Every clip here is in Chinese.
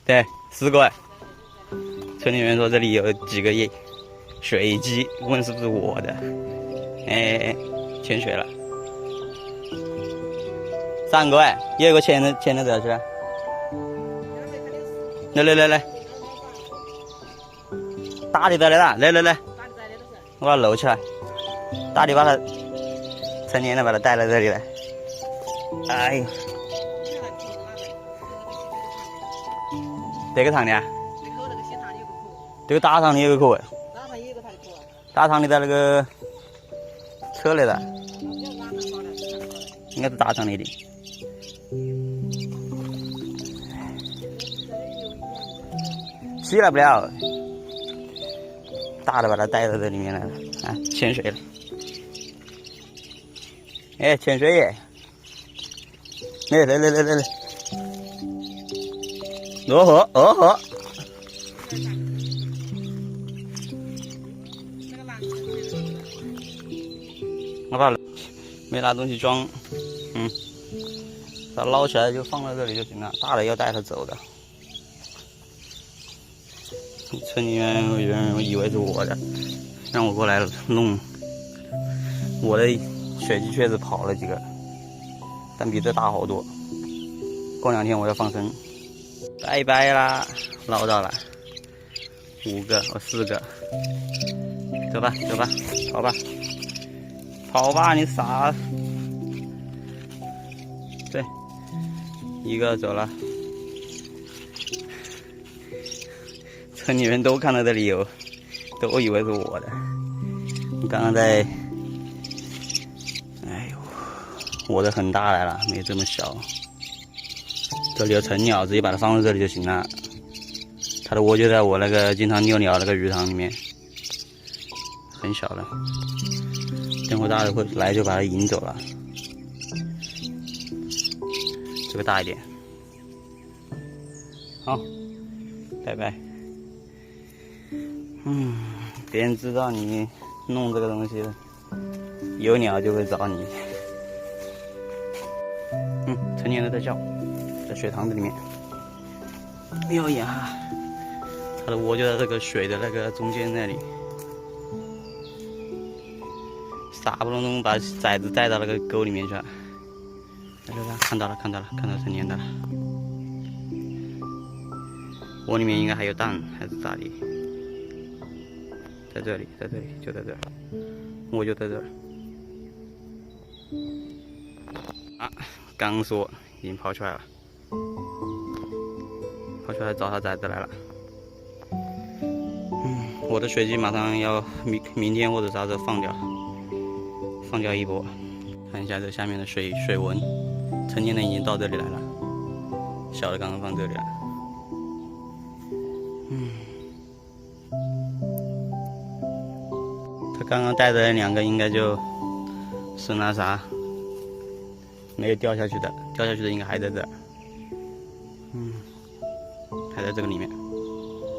对，4个。村里面说这里有几个水鸡，问是不是我的？哎，潜水了。3个哎，有一个潜的这去。来，大的在的啦，来，我要搂起来，大的把它成年的把它带到这里来。哎呦，这个长的啊？这个大长的有个壳，大长的在那个车里的，应该是大长的的。起来不了，大的把它带到这里面来了啊！潜水了，哎，潜水耶！来，落河，我把没拿东西装，把它捞起来就放在这里就行了。大的要带它走的。村里面有人以为是我的，让我过来弄。我的水鸡确实跑了几个，但比这大好多。过2天我要放生，拜拜啦，捞到了5个4个，走吧，跑吧，你傻？对，1个走了。村里人都看到这里有，都以为是我的。我刚刚在，哎呦，我的很大来了，没这么小。这里有成鸟，直接把它放在这里就行了。它的窝就在我那个经常遛鸟那个鱼塘里面，很小的。等会大的会来就把它引走了。这个大一点。好，拜拜。别人知道你弄这个东西，有鸟就会找你。成年的在叫，在水塘子里面。瞄一眼哈，它的窝就在这个水的那个中间那里。傻不隆咚把崽子带到那个沟里面去了。来，看到了，看到成年的了。窝里面应该还有蛋，还是咋的？在这里，就在这儿，我就在这儿。啊，刚说已经跑出来了，跑出来找他崽子来了。我的水鸡马上要明天或者啥时候放掉一波。看一下这下面的水温，成年的已经到这里来了，小的刚刚放这里了。他刚刚带的2个应该就是那啥，没有掉下去的，掉下去的应该还在这儿，还在这个里面，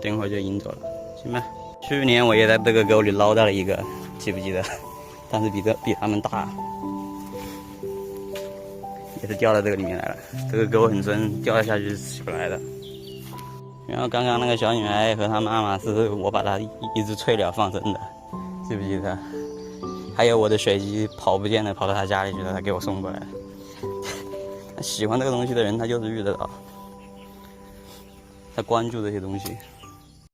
等会儿就引走了，行吧。去年我也在这个沟里捞到了一个，记不记得？但是比他们大，也是掉到这个里面来了。这个沟很深，掉下去是起不来的。然后刚刚那个小女孩和她妈妈是我把她一只翠鸟放生的。记不记得？还有我的水鸡跑不见了，跑到他家里去了，他给我送过来。喜欢这个东西的人，他就是遇得到，他关注这些东西。